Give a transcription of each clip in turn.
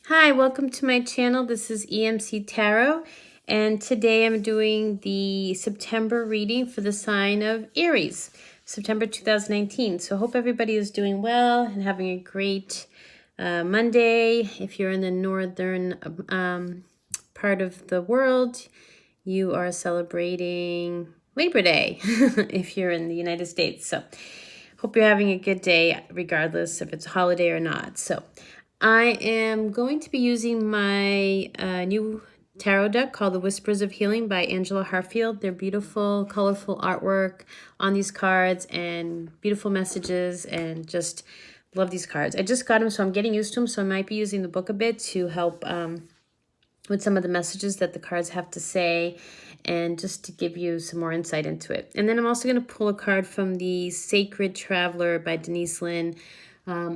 Hi, welcome to my channel. This is EMC Tarot, and today I'm doing the September reading for the sign of Aries, September 2019. So I hope everybody is doing well and having a great Monday. If you're in the northern part of the world, you are celebrating Labor Day if you're in the United States. So hope you're having a good day regardless if it's a holiday or not. So I am going to be using my new tarot deck called The Whispers of Healing by Angela Harfield. They're beautiful, colorful artwork on these cards and beautiful messages, and just love these cards. I just got them, so I'm getting used to them, so I might be using the book a bit to help with some of the messages that the cards have to say, and just to give you some more insight into it. And then I'm also going to pull a card from the Sacred Traveler by Denise Lynn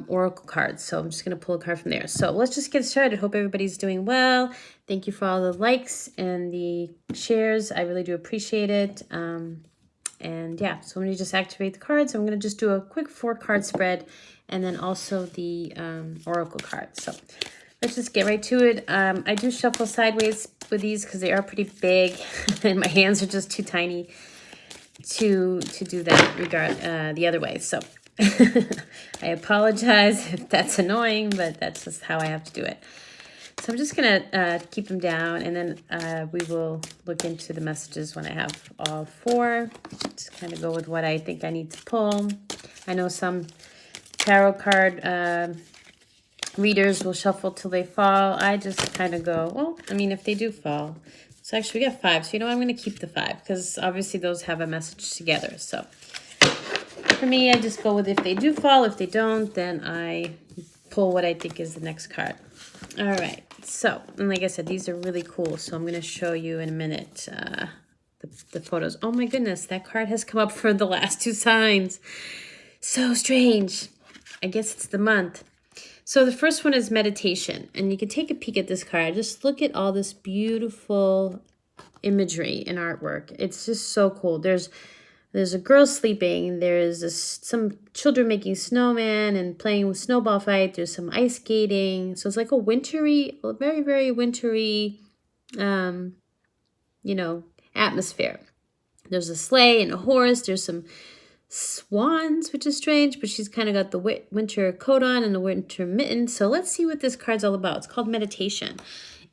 oracle cards. So I'm just going to pull a card from there. So let's just get started. Hope everybody's doing well. Thank you for all the likes and the shares. I really do appreciate it. And yeah, so I'm going to just activate the cards. I'm going to just do a quick 4-card spread, and then also the oracle cards. So let's just get right to it. I do shuffle sideways with these because they are pretty big and my hands are just too tiny to do that the other way. So I apologize if that's annoying, but that's just how I have to do it. So I'm just going to keep them down, and then we will look into the messages when I have all 4. Just kind of go with what I think I need to pull. I know some tarot card readers will shuffle till they fall. I just kind of go, well, I mean, if they do fall. So actually we got 5. So you know, I'm going to keep the 5 because obviously those have a message together. So for me, I just go with if they do fall. If they don't, then I pull what I think is the next card. All right. So, and like I said, these are really cool. So I'm going to show you in a minute the photos. Oh my goodness, that card has come up for the last 2 signs. So strange. I guess it's the month. So the first one is meditation, and you can take a peek at this card. Just look at all this beautiful imagery and artwork. It's just so cool. There's a girl sleeping. There's some children making snowman and playing with snowball fight. There's some ice skating. So it's like a very, very wintry, atmosphere. There's a sleigh and a horse. There's some swans, which is strange, but she's kind of got the winter coat on and the winter mittens. So let's see what this card's all about. It's called meditation,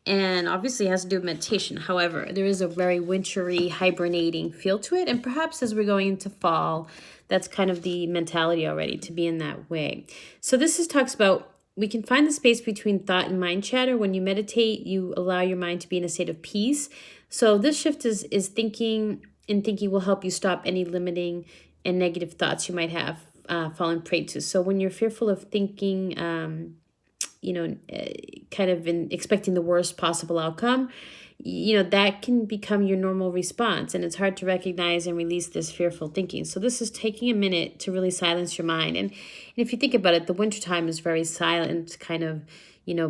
and obviously it has to do with meditation. However, there is a very wintry, hibernating feel to it, and perhaps as we're going into fall, that's kind of the mentality already, to be in that way. So this talks about we can find the space between thought and mind chatter. When you meditate, you allow your mind to be in a state of peace. So this shift is thinking, and thinking will help you stop any limiting and negative thoughts you might have fallen prey to. So when you're fearful of thinking, kind of expecting the worst possible outcome, that can become your normal response. And it's hard to recognize and release this fearful thinking. So this is taking a minute to really silence your mind. And if you think about it, the wintertime is very silent, kind of,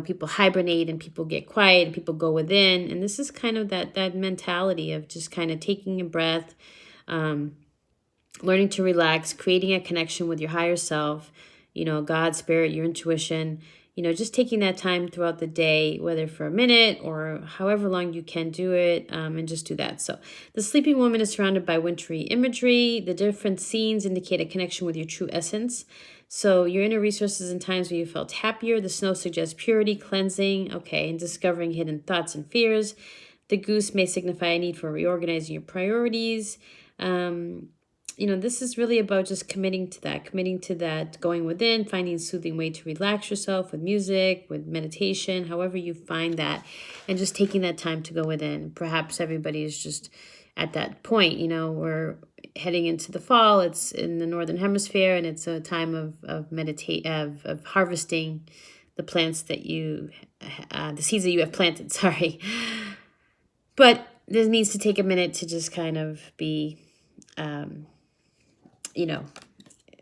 people hibernate and people get quiet and people go within. And this is kind of that mentality of just kind of taking a breath, learning to relax, creating a connection with your higher self, God, spirit, your intuition, just taking that time throughout the day, whether for a minute or however long you can do it, and just do that. So the sleeping woman is surrounded by wintry imagery. The different scenes indicate a connection with your true essence. So your inner resources in times where you felt happier. The snow suggests purity, cleansing, and discovering hidden thoughts and fears. The goose may signify a need for reorganizing your priorities. This is really about just committing to that, going within, finding a soothing way to relax yourself with music, with meditation, however you find that, and just taking that time to go within. Perhaps everybody is just at that point, we're heading into the fall. It's in the Northern Hemisphere, and it's a time of harvesting the plants that the seeds that you have planted, sorry. But this needs to take a minute to just kind of be,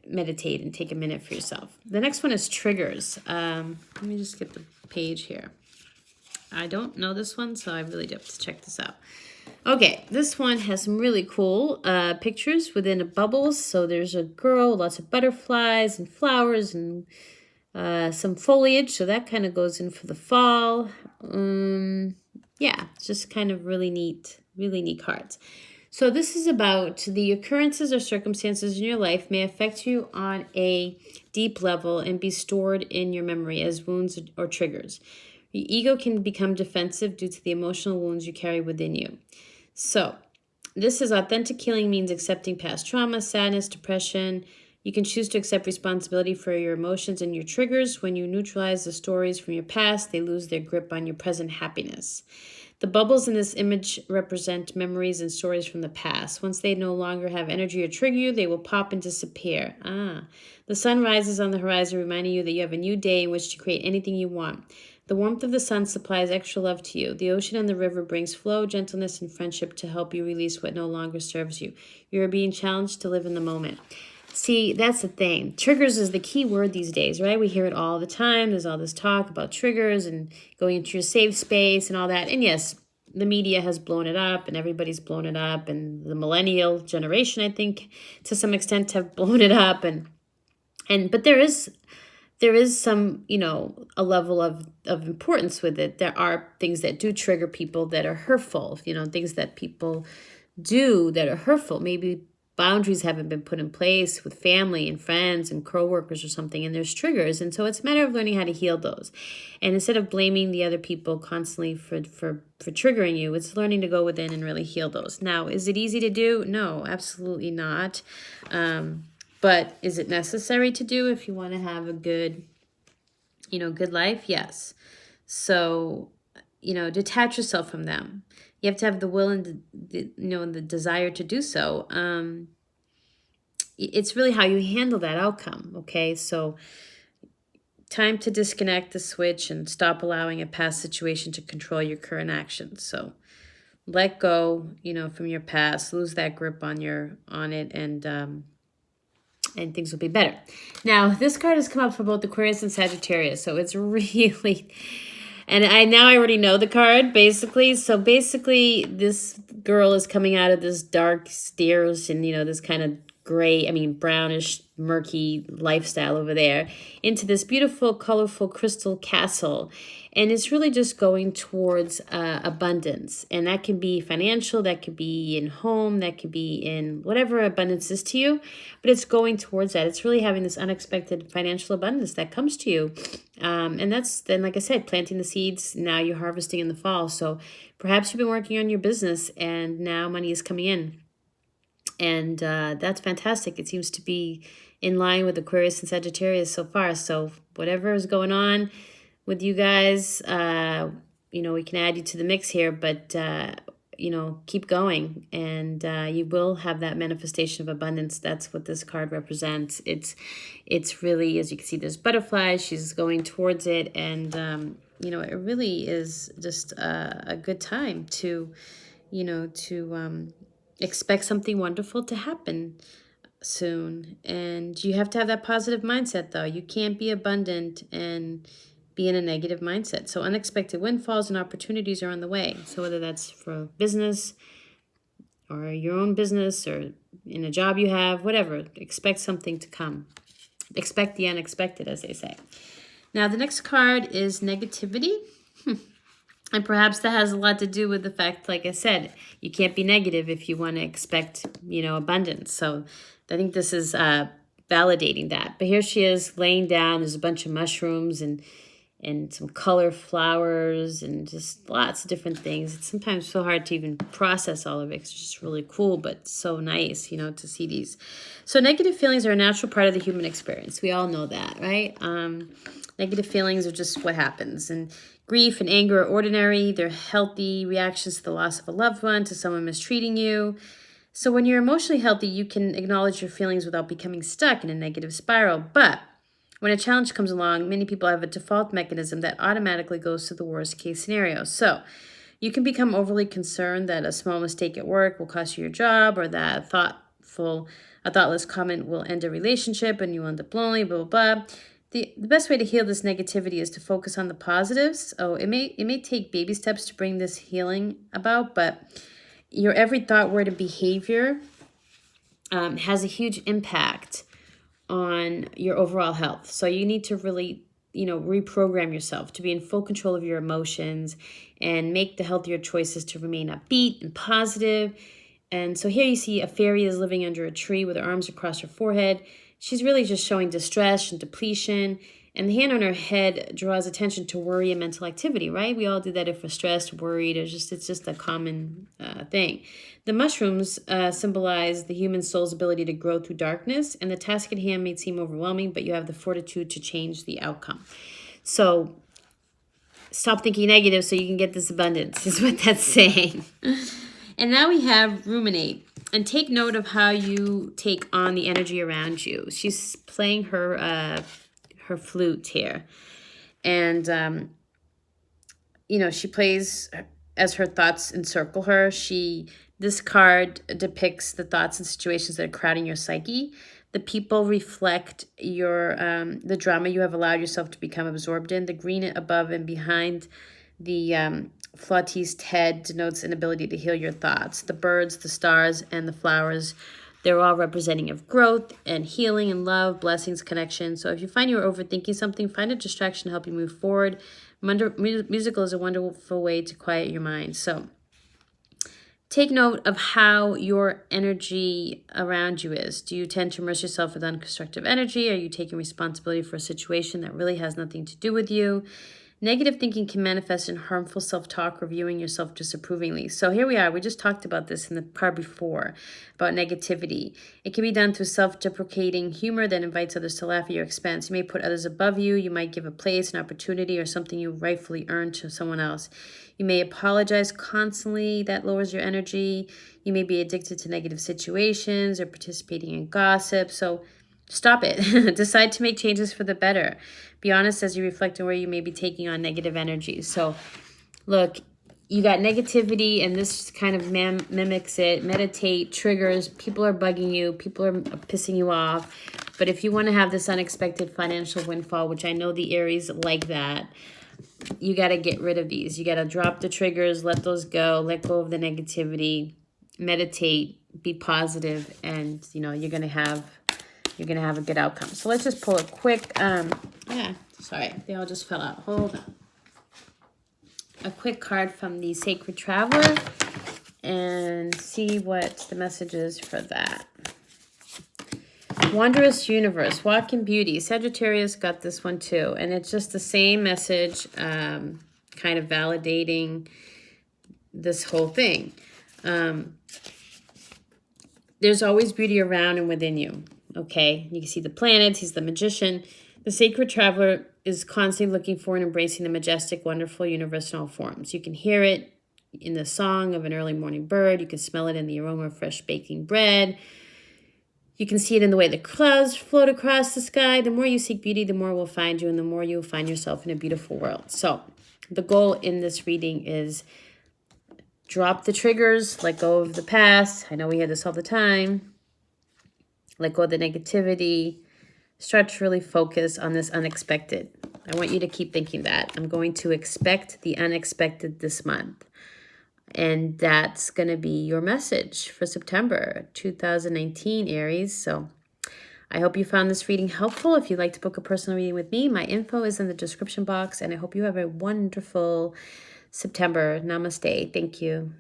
meditate and take a minute for yourself. The next one is triggers. Let me just get the page here. I don't know this one, so I really do have to check this out. Okay, this one has some really cool pictures within a bubbles. So there's a girl, lots of butterflies and flowers and some foliage, so that kind of goes in for the fall. Yeah, it's just kind of really neat cards. So this is about the occurrences or circumstances in your life may affect you on a deep level and be stored in your memory as wounds or triggers. Your ego can become defensive due to the emotional wounds you carry within you. So this is authentic healing means accepting past trauma, sadness, depression. You can choose to accept responsibility for your emotions and your triggers. When you neutralize the stories from your past, they lose their grip on your present happiness. The bubbles in this image represent memories and stories from the past. Once they no longer have energy or trigger you, they will pop and disappear. The sun rises on the horizon, reminding you that you have a new day in which to create anything you want. The warmth of the sun supplies extra love to you. The ocean and the river brings flow, gentleness, and friendship to help you release what no longer serves you. You are being challenged to live in the moment. See, that's the thing. Triggers is the key word these days, right? We hear it all the time. There's all this talk about triggers and going into your safe space and all that. And yes, the media has blown it up and everybody's blown it up. And the millennial generation, I think, to some extent have blown it up. But there is some, a level of importance with it. There are things that do trigger people that are hurtful, things that people do that are hurtful. Maybe boundaries haven't been put in place with family and friends and coworkers or something, and there's triggers. And so it's a matter of learning how to heal those. And instead of blaming the other people constantly for triggering you, it's learning to go within and really heal those. Now, is it easy to do? No, absolutely not. But is it necessary to do if you want to have a good, good life? Yes. So, detach yourself from them. You have to have the will and the desire to do so. It's really how you handle that outcome. Okay. So time to disconnect the switch and stop allowing a past situation to control your current actions. So let go, from your past, lose that grip on it, and things will be better. Now, this card has come up for both Aquarius and Sagittarius, so it's really, and I already know the card, basically. So basically, this girl is coming out of this dark stairs and, this kind of gray, brownish, murky lifestyle over there into this beautiful, colorful crystal castle. And it's really just going towards abundance. And that can be financial, that could be in home, that could be in whatever abundance is to you. But it's going towards that. It's really having this unexpected financial abundance that comes to you. And that's then, like I said, planting the seeds. Now you're harvesting in the fall. So perhaps you've been working on your business and now money is coming in. And that's fantastic. It seems to be in line with Aquarius and Sagittarius so far. So whatever is going on with you guys, we can add you to the mix here, but, keep going and you will have that manifestation of abundance. That's what this card represents. It's really, as you can see, there's butterflies. She's going towards it. And, it really is just a good time to, expect something wonderful to happen soon. And you have to have that positive mindset, though. You can't be abundant and be in a negative mindset. So unexpected windfalls and opportunities are on the way. So whether that's for business or your own business or in a job you have, whatever, expect something to come. Expect the unexpected, as they say. Now, the next card is negativity. And perhaps that has a lot to do with the fact, like I said, you can't be negative if you want to expect, abundance. So I think this is validating that. But here she is laying down. There's a bunch of mushrooms and some color flowers and just lots of different things. It's sometimes so hard to even process all of it. It's just really cool, but so nice, to see these. So negative feelings are a natural part of the human experience. We all know that, right? Negative feelings are just what happens. And grief and anger are ordinary. They're healthy reactions to the loss of a loved one, to someone mistreating you. So when you're emotionally healthy, you can acknowledge your feelings without becoming stuck in a negative spiral. But when a challenge comes along, many people have a default mechanism that automatically goes to the worst case scenario. So you can become overly concerned that a small mistake at work will cost you your job, or that a thoughtless comment will end a relationship and you'll end up lonely, blah, blah, blah. The best way to heal this negativity is to focus on the positives. Oh, it may take baby steps to bring this healing about, but your every thought, word, and behavior has a huge impact on your overall health. So you need to really, reprogram yourself to be in full control of your emotions and make the healthier choices to remain upbeat and positive. And so here you see a fairy is living under a tree with her arms across her forehead. She's really just showing distress and depletion. And the hand on her head draws attention to worry and mental activity, right? We all do that if we're stressed, worried, it's just a common thing. The mushrooms symbolize the human soul's ability to grow through darkness, and the task at hand may seem overwhelming, but you have the fortitude to change the outcome. So stop thinking negative so you can get this abundance, is what that's saying. And now we have ruminate. And take note of how you take on the energy around you. She's playing her flute here. And, she plays as her thoughts encircle her. This card depicts the thoughts and situations that are crowding your psyche. The people reflect the drama you have allowed yourself to become absorbed in. The green above and behind the flautist's head denotes an ability to heal your thoughts. The birds, the stars, and the flowers, they're all representing of growth and healing and love, blessings, connection. So if you find you're overthinking something, find a distraction to help you move forward. Musical is a wonderful way to quiet your mind. So take note of how your energy around you is. Do you tend to immerse yourself with unconstructive energy? Are you taking responsibility for a situation that really has nothing to do with you? Negative thinking can manifest in harmful self-talk or viewing yourself disapprovingly. So here we are. We just talked about this in the card before, about negativity. It can be done through self-deprecating humor that invites others to laugh at your expense. You may put others above you. You might give a place, an opportunity, or something you rightfully earned to someone else. You may apologize constantly. That lowers your energy. You may be addicted to negative situations or participating in gossip. So stop it. Decide to make changes for the better. Be honest as you reflect on where you may be taking on negative energy. So look, you got negativity, and this kind of mimics it. Meditate, triggers, people are bugging you, people are pissing you off. But if you want to have this unexpected financial windfall, which I know the Aries like that, you got to get rid of these. You got to drop the triggers, let those go, let go of the negativity, meditate, be positive, and you're gonna have a good outcome. So let's just pull a quick, sorry, they all just fell out. Hold on. A quick card from the Sacred Traveler and see what the message is for that. Wondrous Universe, Walk in Beauty. Sagittarius got this one too. And it's just the same message, kind of validating this whole thing. There's always beauty around and within you. Okay, you can see the planets. He's the magician. The Sacred Traveler is constantly looking for and embracing the majestic, wonderful universe in all forms. You can hear it in the song of an early morning bird. You can smell it in the aroma of fresh baking bread. You can see it in the way the clouds float across the sky. The more you seek beauty, the more will find you, and the more you'll find yourself in a beautiful world. So the goal in this reading is drop the triggers, let go of the past. I know we hear this all the time. Let go of the negativity. Start to really focus on this unexpected. I want you to keep thinking that. I'm going to expect the unexpected this month. And that's going to be your message for September 2019, Aries. So I hope you found this reading helpful. If you'd like to book a personal reading with me, my info is in the description box. And I hope you have a wonderful September. Namaste. Thank you.